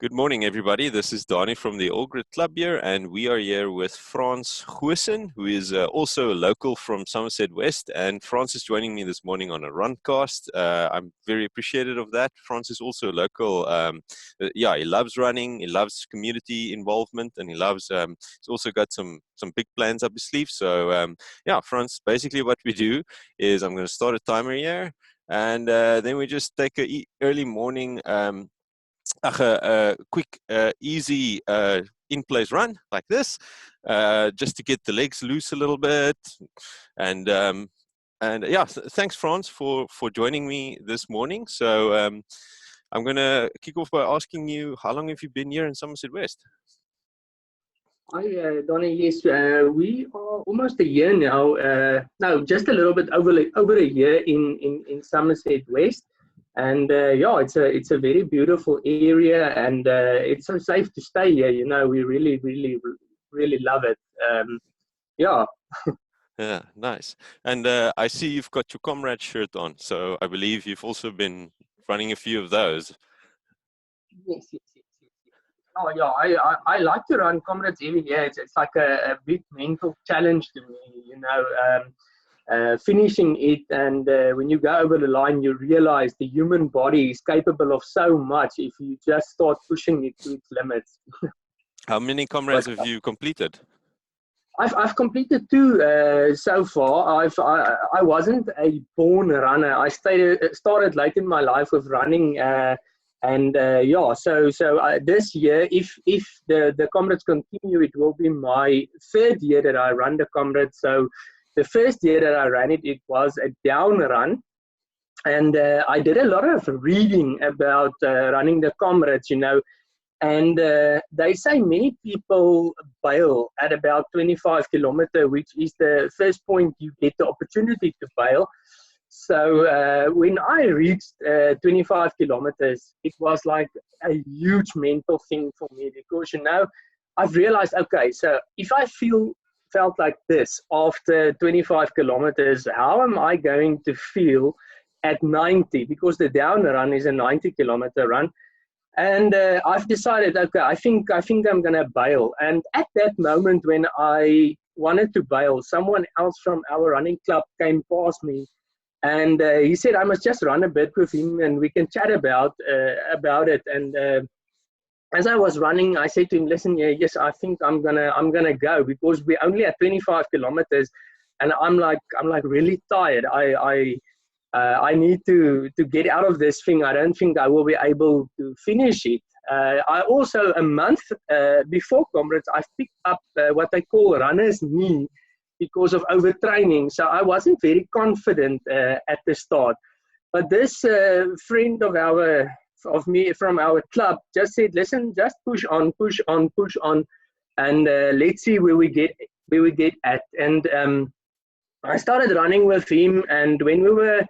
Good morning, everybody. This is Donnie from the AllgritClub here, and we are here with Frans Goosen, who is also a local from Somerset West. And Frans is joining me this morning on a runcast. I'm very appreciative of that. Frans is also a local. He loves running, he loves community involvement, and he's also got some big plans up his sleeve. So, Frans, basically what we do is I'm going to start a timer here, and then we just take a early morning. A quick, easy in-place run like this, just to get the legs loose a little bit. And thanks, Frans, for joining me this morning. So I'm going to kick off by asking you, how long have you been here in Somerset West? Hi, Donnie. Yes, we are almost a year now. No, just a little bit over a year in Somerset West. And it's a very beautiful area, and it's so safe to stay here. You know, we really love it. Yeah. Yeah, nice. And I see you've got your Comrades shirt on, so I believe you've also been running a few of those. Yes. Oh yeah, I like to run Comrades every year. It's like a big mental challenge to me. You know. Finishing it, and when you go over the line, you realize the human body is capable of so much if you just start pushing it to its limits. How many Comrades have you completed? I've completed 2 so far. I wasn't a born runner. I started late in my life with running, so this year, if the Comrades continue, it will be my 3rd year that I run the Comrades. So the first year that I ran it, it was a down run, and I did a lot of reading about running the Comrades, you know, and they say many people bail at about 25 kilometers, which is the first point you get the opportunity to bail. So when I reached 25 kilometers, it was like a huge mental thing for me, because, you know, I've realized, okay, so if I felt like this after 25 kilometers, how am I going to feel at 90? Because the down run is a 90-kilometer run. And I've decided, okay, I think I'm going to bail. And at that moment when I wanted to bail, someone else from our running club came past me, and he said I must just run a bit with him and we can chat about it. And as I was running, I said to him, listen, yes, I think I'm gonna go, because we're only at 25 kilometers, and I'm like really tired. I need to get out of this thing. I don't think I will be able to finish it. I also, a month before Comrades, I picked up what I call runner's knee because of overtraining. So I wasn't very confident at the start. But this friend of me from our club just said, listen, just push on, and let's see where we get at. And I started running with him, and when we were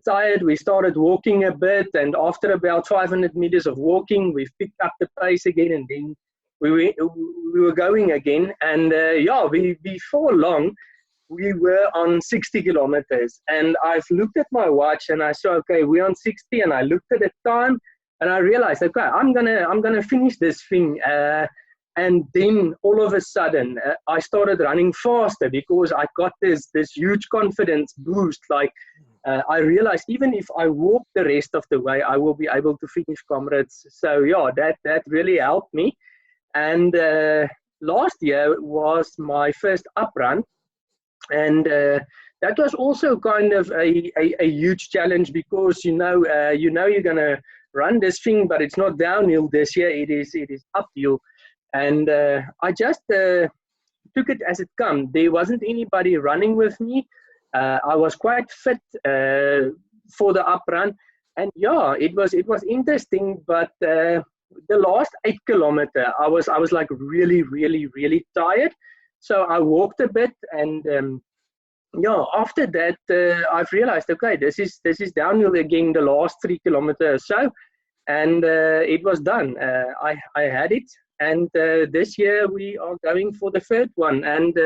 tired, we started walking a bit, and after about 500 meters of walking, we picked up the pace again, and then we were going again. And before long, we were on 60 kilometers, and I've looked at my watch and I saw, okay, we're on 60, and I looked at the time and I realized, okay, I'm gonna finish this thing. And then all of a sudden, I started running faster, because I got this huge confidence boost. Like I realized, even if I walk the rest of the way, I will be able to finish Comrades. So yeah, that really helped me. And last year was my first up run. And that was also kind of a huge challenge, because you know you're gonna run this thing, but it's not downhill this year. It is uphill, and I just took it as it come. There wasn't anybody running with me. I was quite fit for the up run, and yeah, it was interesting. But the last 8 kilometers, I was like really tired. So I walked a bit, and after that, I've realized, okay, this is downhill again, the last 3 kilometers or so, and it was done. I had it, and this year we are going for the 3rd one. And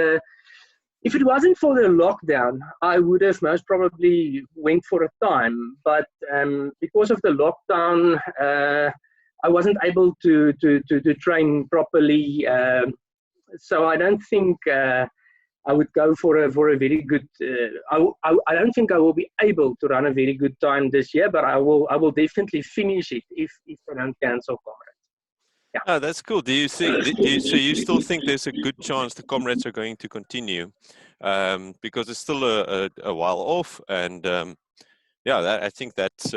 if it wasn't for the lockdown, I would have most probably went for a time, but because of the lockdown, I wasn't able to train properly. So I don't think I would go for a very good. I don't think I will be able to run a very good time this year, but I will definitely finish it if I don't cancel Comrades. Yeah. Oh, that's cool. Do you think? So you still think there's a good chance the Comrades are going to continue, because it's still a while off, and yeah, I think that's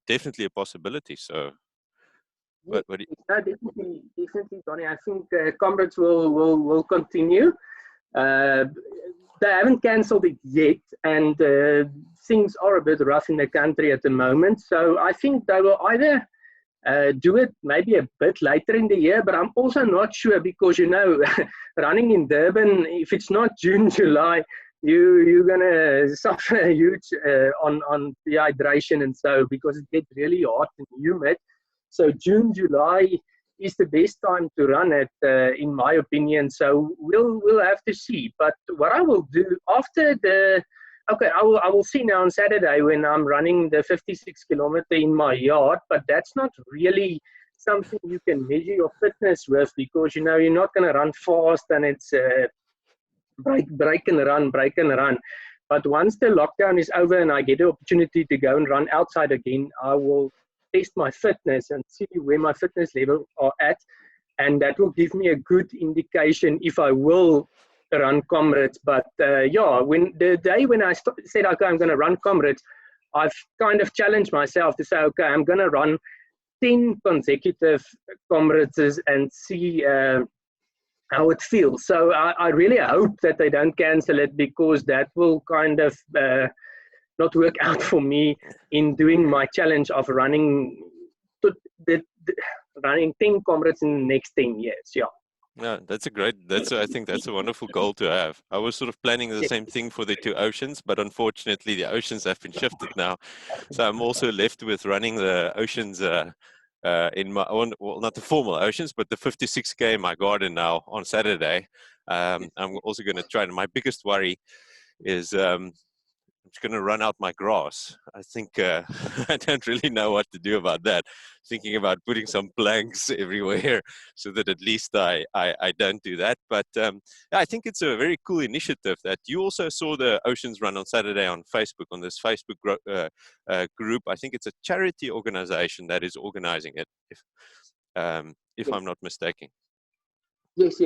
definitely a possibility. So, Yes, what do definitely, Tony. I think Comrades will continue. They haven't cancelled it yet, and things are a bit rough in the country at the moment. So I think they will either do it maybe a bit later in the year, but I'm also not sure because, running in Durban, if it's not June, July, you're gonna suffer huge on dehydration and so, because it gets really hot and humid. So June, July is the best time to run it, in my opinion. So we'll have to see. But what I will do after I will see now on Saturday when I'm running the 56 kilometer in my yard. But that's not really something you can measure your fitness with, because you're not going to run fast and it's break and run. But once the lockdown is over and I get the opportunity to go and run outside again, I will test my fitness and see where my fitness levels are at, and that will give me a good indication if I will run Comrades. But when the day when I said, okay, I'm going to run Comrades, I've kind of challenged myself to say, okay, I'm going to run 10 consecutive Comrades and see how it feels. So I really hope that they don't cancel it, because that will kind of not work out for me in doing my challenge of running 10 Comrades in the next 10 years. Yeah. No, I think that's a wonderful goal to have. I was sort of planning the same thing for the two oceans, but unfortunately the oceans have been shifted now. So I'm also left with running the oceans in my own, well, not the formal oceans, but the 56K in my garden now on Saturday. I'm also going to try, and my biggest worry is I'm just going to run out my grass. I think I don't really know what to do about that. Thinking about putting some planks everywhere so that at least I don't do that. But I think it's a very cool initiative that you also saw the Oceans Run on Saturday on Facebook, on this Facebook group. I think it's a charity organization that is organizing it, if I'm not mistaken. Yes.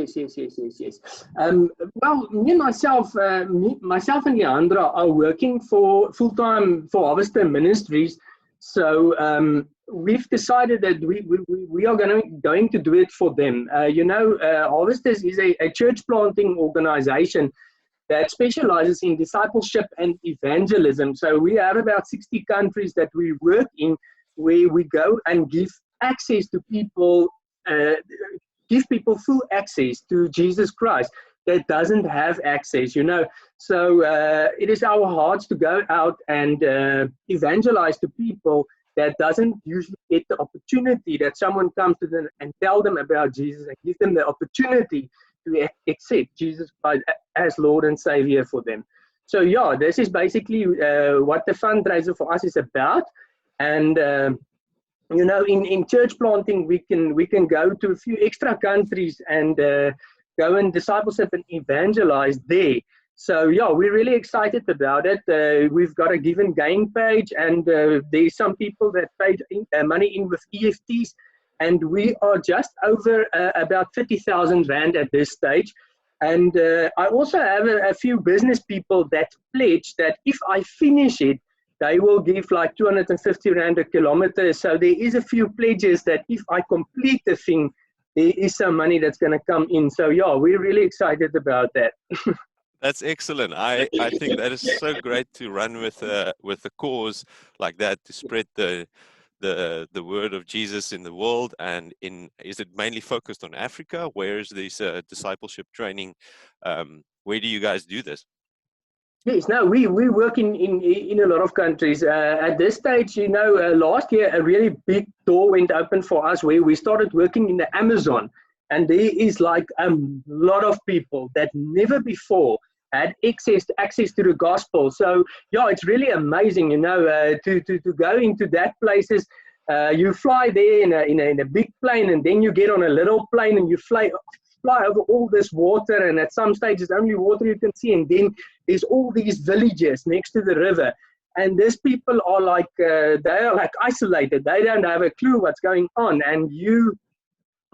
Well, myself and Leandra are working full-time for Harvesters Ministries. So we've decided that we are going to do it for them. Harvesters is a church planting organization that specializes in discipleship and evangelism. So we have about 60 countries that we work in, where we go and give access to people, give people full access to Jesus Christ that doesn't have access, So it is our hearts to go out and evangelize to people that doesn't usually get the opportunity, that someone comes to them and tell them about Jesus and give them the opportunity to accept Jesus Christ as Lord and Savior for them. So this is basically what the fundraiser for us is about. And in church planting, we can go to a few extra countries and go and discipleship and evangelize there. So we're really excited about it. We've got a give and gain page, and there's some people that paid money in with EFTs, and we are just over about 30,000 Rand at this stage. And I also have a few business people that pledge that if I finish it, they will give like 250 Rand a kilometer. So there is a few pledges that if I complete the thing, there is some money that's going to come in. So we're really excited about that. That's excellent. I think that is so great to run with a cause like that, to spread the word of Jesus in the world. And is it mainly focused on Africa? Where is this discipleship training? Where do you guys do this? Yes, no, we work in a lot of countries. At this stage, last year a really big door went open for us where we started working in the Amazon, and there is like a lot of people that never before had access to the gospel. So it's really amazing, to go into that places. You fly there in a big plane, and then you get on a little plane and you fly over all this water, and at some stage it's only water you can see, and then there's all these villages next to the river, and these people are like they are like isolated. They don't have a clue what's going on, and you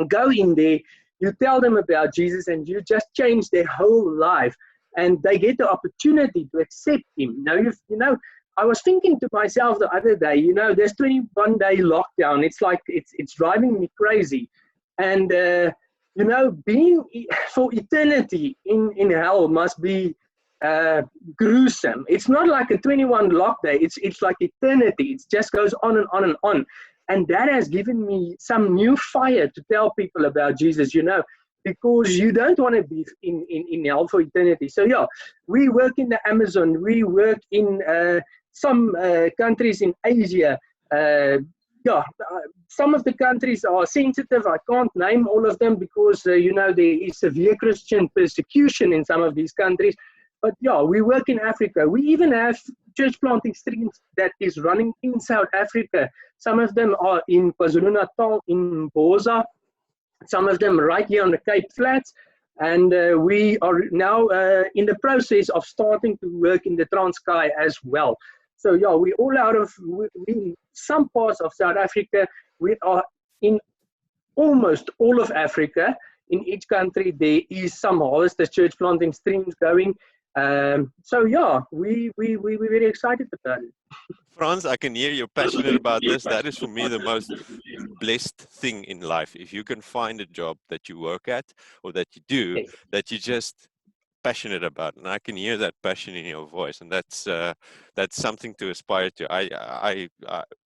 go in there, you tell them about Jesus, and you just change their whole life, and they get the opportunity to accept him. Now, you know, I was thinking to myself the other day, you know, there's 21-day lockdown. It's like it's driving me crazy, and you know, being for eternity in hell must be gruesome. It's not like a 21 lock day. It's like eternity. It just goes on and on and on. And that has given me some new fire to tell people about Jesus, you know, because you don't want to be in hell for eternity. So yeah, we work in the Amazon. We work in some countries in Asia. Some of the countries are sensitive. I can't name all of them because, you know, there is severe Christian persecution in some of these countries. But yeah, we work in Africa. We even have church planting streams that is running in South Africa. Some of them are in KwaZulu-Natal, in Boza. Some of them right here on the Cape Flats. And we are now in the process of starting to work in the Transkei as well. So yeah, we all in some parts of South Africa. We are in almost all of Africa. In each country, there is some Harvesters church planting streams going. So yeah, we're very excited about it. Frans, I can hear you're passionate about this. That is for me the most blessed thing in life. If you can find a job that you work at or that you do, Yes. that you just passionate about, and I can hear that passion in your voice, and that's something to aspire to. I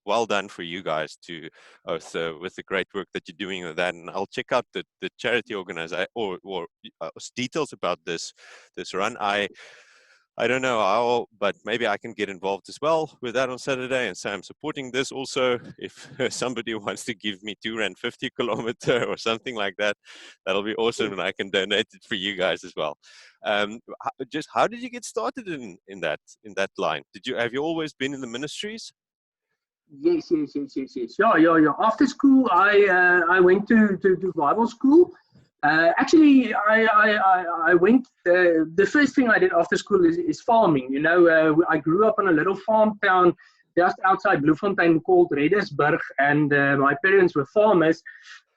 well done for you guys to with the great work that you're doing with that, and I'll check out the charity organization or details about this run. I don't know how, but maybe I can get involved as well with that on Saturday and say I'm supporting this also. If somebody wants to give me $2.50 kilometer or something like that, that'll be awesome, and I can donate it for you guys as well. Just how did you get started in that line? Have you always been in the ministries? Yes. Yeah. After school, I went to Bible school. Actually, I went. The first thing I did after school is farming. You know, I grew up in a little farm town just outside Bloemfontein called Reddersburg, and my parents were farmers.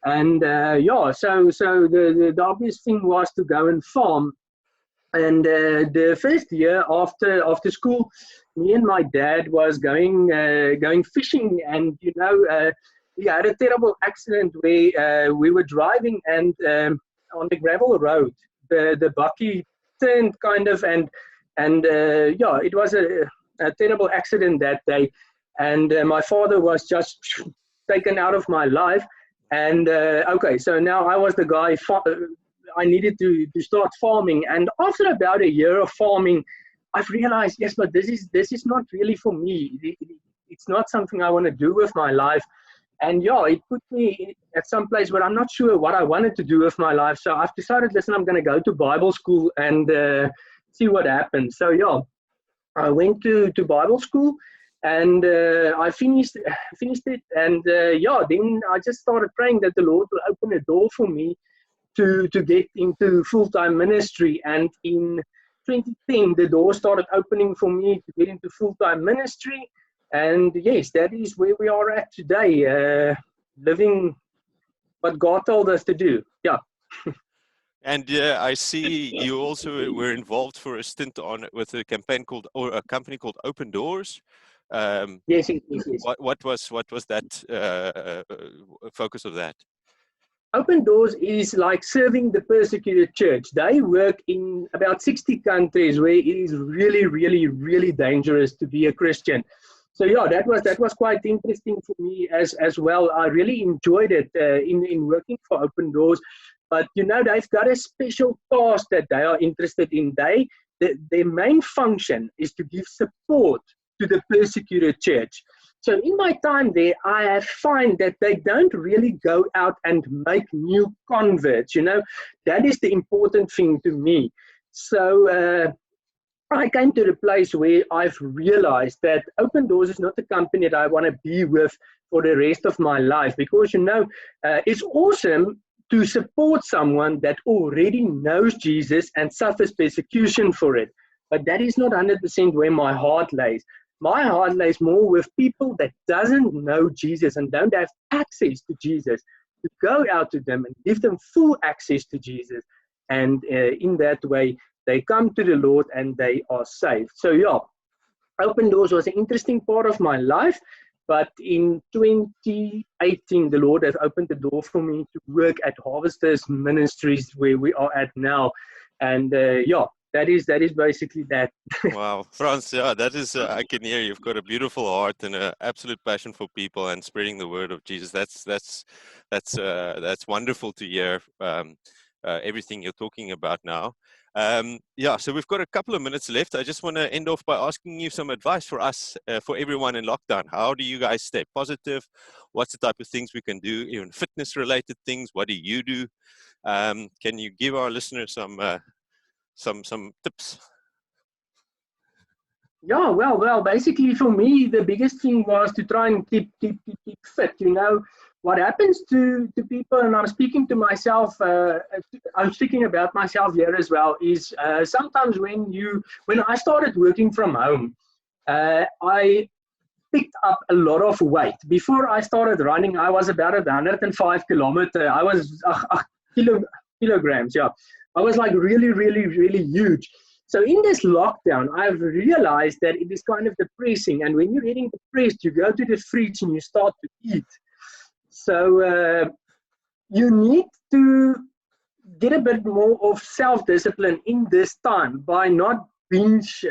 And yeah, so the obvious thing was to go and farm. And the first year after school, me and my dad was going fishing, and you know, we had a terrible accident where we were driving, and on the gravel road, the bucky turned kind of, and yeah, it was a terrible accident that day, and my father was just taken out of my life, and okay, so now I was the guy. I needed to start farming, and after about a year of farming, I've realized, yes, but this is not really for me. It's not something I want to do with my life. And yeah, it put me at some place where I'm not sure what I wanted to do with my life. So I've decided, listen, I'm going to go to Bible school and see what happens. So yeah, I went to Bible school, and I finished it. And yeah, then I just started praying that the Lord will open a door for me to get into full-time ministry. And in 2010, the door started opening for me to get into full-time ministry. And yes, that is where we are at today, living what God told us to do. Yeah. And I see you also were involved for a stint with a campaign a company called Open Doors. Yes. What was that focus of that? Open Doors is like serving the persecuted church. They work in about 60 countries where it is really, really, really dangerous to be a Christian. So yeah, that was quite interesting for me as well. I really enjoyed it in working for Open Doors. But you know, they've got a special task that they are interested in. Their main function is to give support to the persecuted church. So in my time there, I have found that they don't really go out and make new converts. You know, that is the important thing to me. So I came to the place where I've realized that Open Doors is not a company that I want to be with for the rest of my life, because it's awesome to support someone that already knows Jesus and suffers persecution for it. But that is not 100% where my heart lays. My heart lays more with people that doesn't know Jesus and don't have access to Jesus, to go out to them and give them full access to Jesus. And in that way, they come to the Lord and they are saved. So yeah, Open Doors was an interesting part of my life. But in 2018, the Lord has opened the door for me to work at Harvesters Ministries, where we are at now. And yeah, that is basically that. Wow, Frans, yeah, that is, I can hear you've got a beautiful heart and an absolute passion for people and spreading the word of Jesus. That's wonderful to hear. Everything you're talking about now. Yeah, so we've got a couple of minutes left. I just want to end off by asking you some advice for us, for everyone in lockdown. How do you guys stay positive? What's the type of things we can do? Even fitness-related things. What do you do? Can you give our listeners some tips? Yeah, well, basically for me, the biggest thing was to try and keep fit. What happens to people, and I'm speaking to myself, I'm speaking about myself here as well, is sometimes when I started working from home, I picked up a lot of weight. Before I started running, I was about 105 kilometers. I was kilograms, yeah. I was like really, really, really huge. So in this lockdown, I've realized that it is kind of depressing. And when you're getting depressed, you go to the fridge and you start to eat. So you need to get a bit more of self-discipline in this time by not binge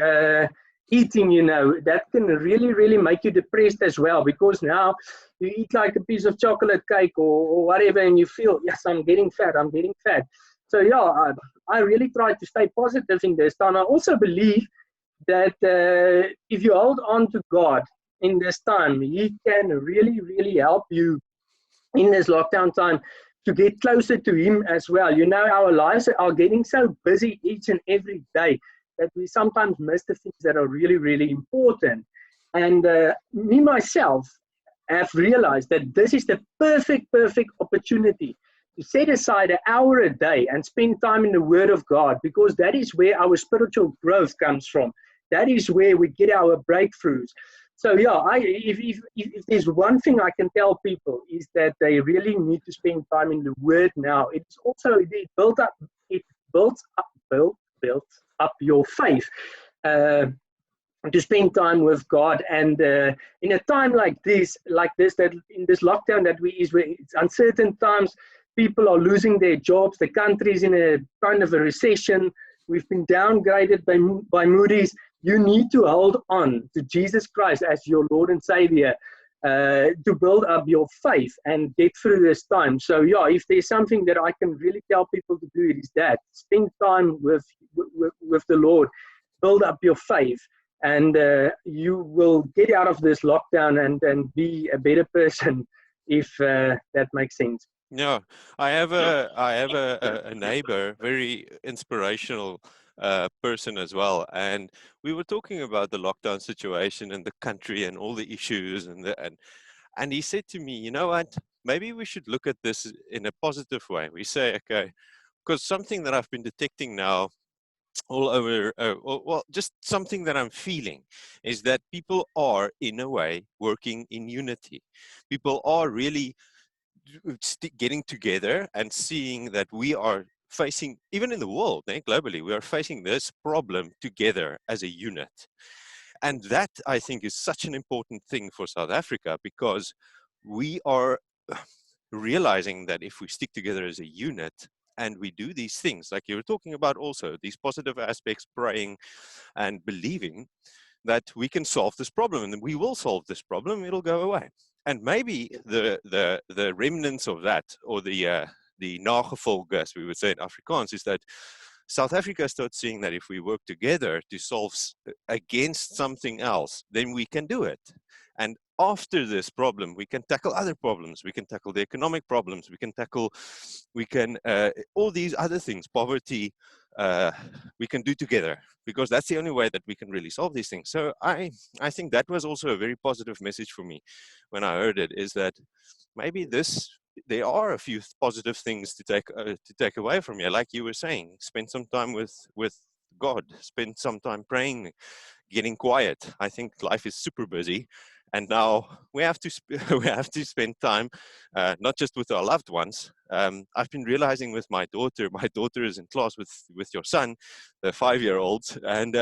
eating, that can really, really make you depressed as well, because now you eat like a piece of chocolate cake or whatever and you feel, yes, I'm getting fat. So yeah, I really try to stay positive in this time. I also believe that if you hold on to God in this time, He can really, really help you in this lockdown time to get closer to Him as well. Our lives are getting so busy each and every day that we sometimes miss the things that are really, really important. And me, myself, have realized that this is the perfect opportunity to set aside an hour a day and spend time in the Word of God, because that is where our spiritual growth comes from. That is where we get our breakthroughs. So yeah, if there's one thing I can tell people is that they really need to spend time in the Word now. It's also it builds up your faith. To spend time with God, and in a time like this, that in this lockdown where it's uncertain times, people are losing their jobs, the country's in a kind of a recession, we've been downgraded by Moody's. You need to hold on to Jesus Christ as your Lord and Savior to build up your faith and get through this time. So yeah, if there's something that I can really tell people to do, it is that. Spend time with the Lord, build up your faith, and you will get out of this lockdown and be a better person, if that makes sense. Yeah, I have a neighbor, very inspirational person as well, and we were talking about the lockdown situation in the country and all the issues, and he said to me, you know what, maybe we should look at this in a positive way. We say, okay, because something that I've been detecting now all over, well, just something that I'm feeling is that people are, in a way, working in unity. People are really getting together and seeing that we are facing, even in the world, globally, we are facing this problem together as a unit. And that, I think, is such an important thing for South Africa, because we are realizing that if we stick together as a unit and we do these things, like you were talking about also, these positive aspects, praying and believing, that we can solve this problem, and we will solve this problem, it'll go away. And maybe the remnants of that, or the nagevolge, as we would say in Afrikaans, is that South Africa starts seeing that if we work together to solve against something else, then we can do it. And after this problem, we can tackle other problems. We can tackle the economic problems. We can tackle, all these other things, poverty, we can do together, because that's the only way that we can really solve these things. So I think that was also a very positive message for me when I heard it, is that maybe there are a few positive things to take away from here. Like you were saying, spend some time with God, spend some time praying, getting quiet. I think life is super busy, and now we have to we have to spend time, not just with our loved ones. I've been realizing with my daughter. My daughter is in class with your son, the 5-year-old, and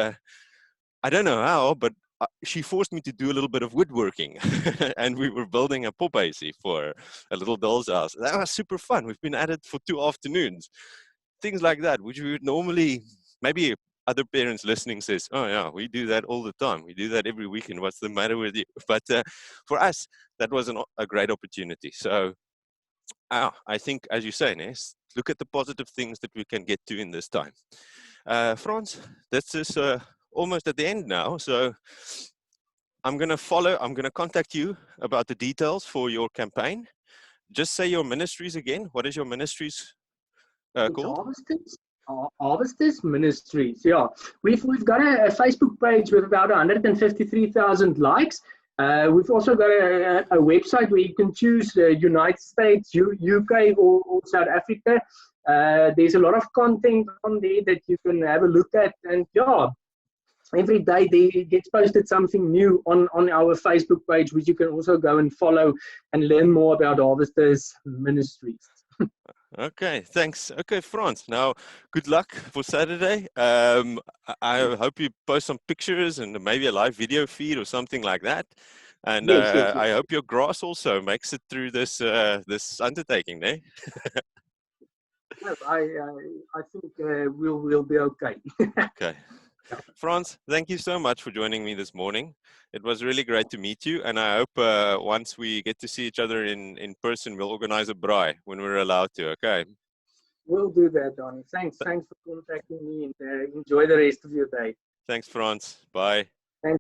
I don't know how, but she forced me to do a little bit of woodworking, and we were building a popeye for a little doll's house. That was super fun. We've been at it for 2 afternoons. Things like that, which we would normally, maybe other parents listening says, oh yeah, we do that all the time. We do that every weekend. What's the matter with you? But for us, that was a great opportunity. So I think, as you say, Nes, look at the positive things that we can get to in this time. Frans, this is almost at the end now. So I'm going to contact you about the details for your campaign. Just say your ministries again. What is your ministries called? Harvesters Ministries. Yeah, we've got a Facebook page with about 153,000 likes. We've also got a website where you can choose the United States, UK, or South Africa. There's a lot of content on there that you can have a look at, and yeah, every day there gets posted something new on our Facebook page, which you can also go and follow and learn more about Harvesters Ministries. Okay, thanks. Okay, Frans, now good luck for Saturday. I hope you post some pictures and maybe a live video feed or something like that. And Yes. I hope your grass also makes it through this this undertaking, eh? Well, I think we'll be okay. Okay. Frans, thank you so much for joining me this morning. It was really great to meet you, and I hope once we get to see each other in person, we'll organize a braai when we're allowed to, okay? We'll do that, Donnie. Thanks for contacting me, and enjoy the rest of your day. Thanks, Frans. Bye. Thanks.